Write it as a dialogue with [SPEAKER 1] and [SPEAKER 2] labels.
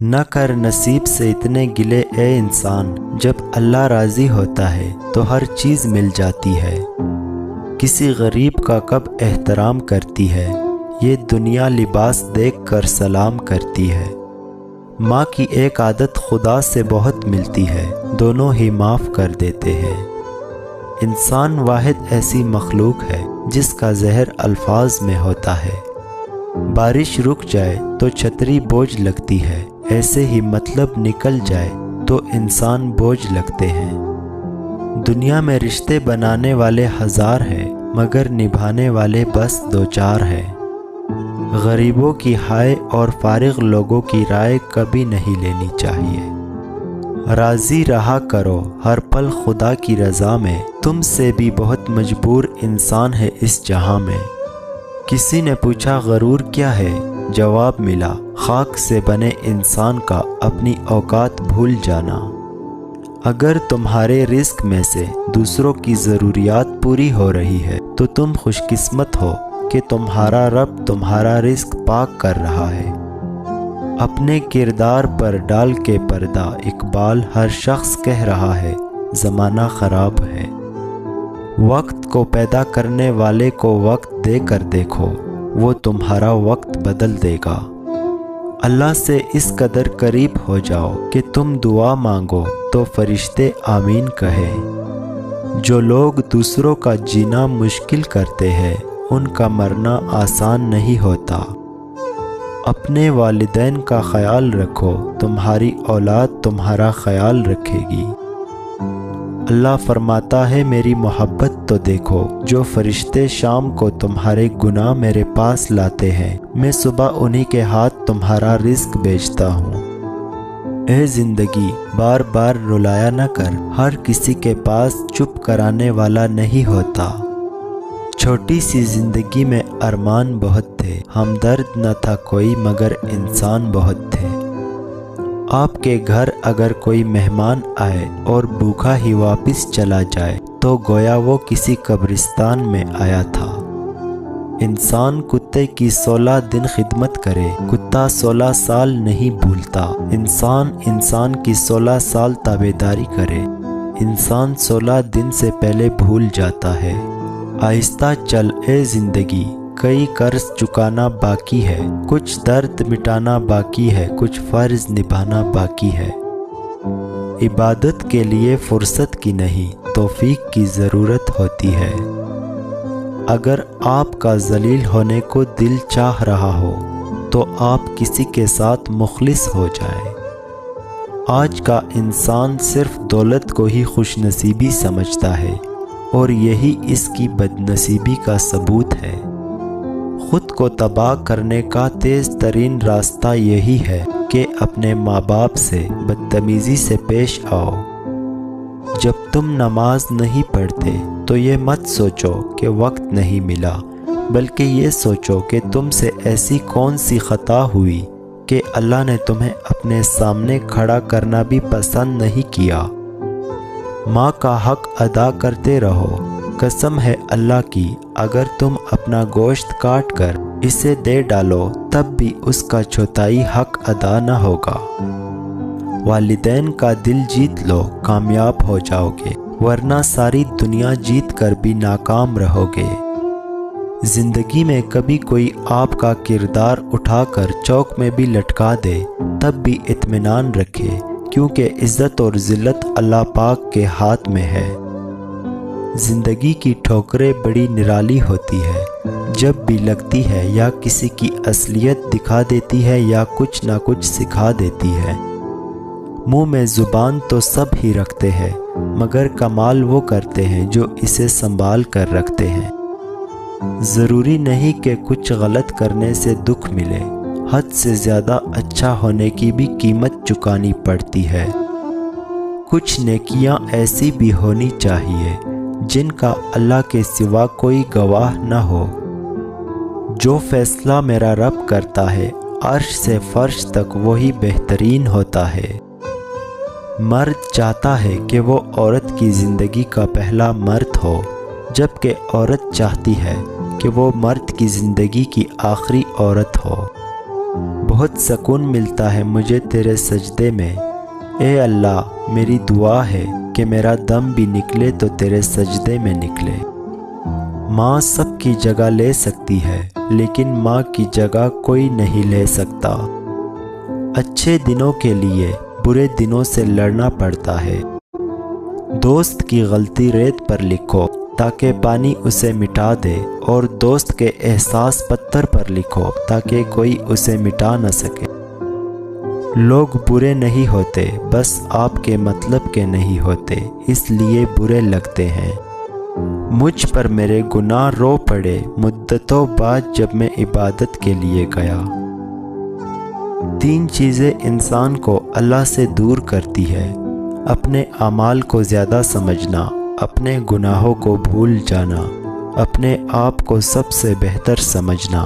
[SPEAKER 1] نہ کر نصیب سے اتنے گلے اے انسان، جب اللہ راضی ہوتا ہے تو ہر چیز مل جاتی ہے۔ کسی غریب کا کب احترام کرتی ہے، یہ دنیا لباس دیکھ کر سلام کرتی ہے۔ ماں کی ایک عادت خدا سے بہت ملتی ہے، دونوں ہی معاف کر دیتے ہیں۔ انسان واحد ایسی مخلوق ہے جس کا زہر الفاظ میں ہوتا ہے۔ بارش رک جائے تو چھتری بوجھ لگتی ہے، ایسے ہی مطلب نکل جائے تو انسان بوجھ لگتے ہیں۔ دنیا میں رشتے بنانے والے ہزار ہیں، مگر نبھانے والے بس دو چار ہیں۔ غریبوں کی ہائے اور فارغ لوگوں کی رائے کبھی نہیں لینی چاہیے۔ راضی رہا کرو ہر پل خدا کی رضا میں، تم سے بھی بہت مجبور انسان ہے اس جہاں میں۔ کسی نے پوچھا غرور کیا ہے، جواب ملا خاک سے بنے انسان کا اپنی اوقات بھول جانا۔ اگر تمہارے رزق میں سے دوسروں کی ضروریات پوری ہو رہی ہے تو تم خوش قسمت ہو کہ تمہارا رب تمہارا رزق پاک کر رہا ہے۔ اپنے کردار پر ڈال کے پردہ اقبال ہر شخص کہہ رہا ہے زمانہ خراب ہے۔ وقت کو پیدا کرنے والے کو وقت دے کر دیکھو، وہ تمہارا وقت بدل دے گا۔ اللہ سے اس قدر قریب ہو جاؤ کہ تم دعا مانگو تو فرشتے آمین کہے۔ جو لوگ دوسروں کا جینا مشکل کرتے ہیں ان کا مرنا آسان نہیں ہوتا۔ اپنے والدین کا خیال رکھو، تمہاری اولاد تمہارا خیال رکھے گی۔ اللہ فرماتا ہے میری محبت تو دیکھو، جو فرشتے شام کو تمہارے گناہ میرے پاس لاتے ہیں، میں صبح انہی کے ہاتھ تمہارا رزق بیچتا ہوں۔ اے زندگی بار بار رلایا نہ کر، ہر کسی کے پاس چپ کرانے والا نہیں ہوتا۔ چھوٹی سی زندگی میں ارمان بہت تھے، ہمدرد نہ تھا کوئی مگر انسان بہت تھے۔ آپ کے گھر اگر کوئی مہمان آئے اور بھوکا ہی واپس چلا جائے تو گویا وہ کسی قبرستان میں آیا تھا۔ انسان کتے کی 16 دن خدمت کرے، کتا 16 سال نہیں بھولتا۔ انسان کی 16 سال تابعداری کرے، انسان 16 دن سے پہلے بھول جاتا ہے۔ آہستہ چل اے زندگی، کئی قرض چکانا باقی ہے، کچھ درد مٹانا باقی ہے، کچھ فرض نبھانا باقی ہے۔ عبادت کے لیے فرصت کی نہیں توفیق کی ضرورت ہوتی ہے۔ اگر آپ کا ذلیل ہونے کو دل چاہ رہا ہو تو آپ کسی کے ساتھ مخلص ہو جائیں۔ آج کا انسان صرف دولت کو ہی خوش نصیبی سمجھتا ہے اور یہی اس کی بدنصیبی کا ثبوت ہے۔ خود کو تباہ کرنے کا تیز ترین راستہ یہی ہے کہ اپنے ماں باپ سے بدتمیزی سے پیش آؤ۔ جب تم نماز نہیں پڑھتے تو یہ مت سوچو کہ وقت نہیں ملا، بلکہ یہ سوچو کہ تم سے ایسی کون سی خطا ہوئی کہ اللہ نے تمہیں اپنے سامنے کھڑا کرنا بھی پسند نہیں کیا۔ ماں کا حق ادا کرتے رہو، قسم ہے اللہ کی اگر تم اپنا گوشت کاٹ کر اسے دے ڈالو تب بھی اس کا چوتھائی حق ادا نہ ہوگا۔ والدین کا دل جیت لو، کامیاب ہو جاؤ گے، ورنہ ساری دنیا جیت کر بھی ناکام رہو گے۔ زندگی میں کبھی کوئی آپ کا کردار اٹھا کر چوک میں بھی لٹکا دے تب بھی اطمینان رکھے، کیونکہ عزت اور ذلت اللہ پاک کے ہاتھ میں ہے۔ زندگی کی ٹھوکریں بڑی نرالی ہوتی ہے، جب بھی لگتی ہے یا کسی کی اصلیت دکھا دیتی ہے یا کچھ نہ کچھ سکھا دیتی ہے۔ منہ میں زبان تو سب ہی رکھتے ہیں، مگر کمال وہ کرتے ہیں جو اسے سنبھال کر رکھتے ہیں۔ ضروری نہیں کہ کچھ غلط کرنے سے دکھ ملے، حد سے زیادہ اچھا ہونے کی بھی قیمت چکانی پڑتی ہے۔ کچھ نیکیاں ایسی بھی ہونی چاہیے جن کا اللہ کے سوا کوئی گواہ نہ ہو۔ جو فیصلہ میرا رب کرتا ہے عرش سے فرش تک وہی بہترین ہوتا ہے۔ مرد چاہتا ہے کہ وہ عورت کی زندگی کا پہلا مرد ہو، جبکہ عورت چاہتی ہے کہ وہ مرد کی زندگی کی آخری عورت ہو۔ بہت سکون ملتا ہے مجھے تیرے سجدے میں۔ اے اللہ میری دعا ہے کہ میرا دم بھی نکلے تو تیرے سجدے میں نکلے۔ ماں سب کی جگہ لے سکتی ہے لیکن ماں کی جگہ کوئی نہیں لے سکتا۔ اچھے دنوں کے لیے برے دنوں سے لڑنا پڑتا ہے۔ دوست کی غلطی ریت پر لکھو تاکہ پانی اسے مٹا دے، اور دوست کے احساس پتھر پر لکھو تاکہ کوئی اسے مٹا نہ سکے۔ لوگ برے نہیں ہوتے، بس آپ کے مطلب کے نہیں ہوتے، اس لیے برے لگتے ہیں۔ مجھ پر میرے گناہ رو پڑے مدتوں بعد جب میں عبادت کے لیے گیا۔ 3 چیزیں انسان کو اللہ سے دور کرتی ہے: اپنے اعمال کو زیادہ سمجھنا، اپنے گناہوں کو بھول جانا، اپنے آپ کو سب سے بہتر سمجھنا۔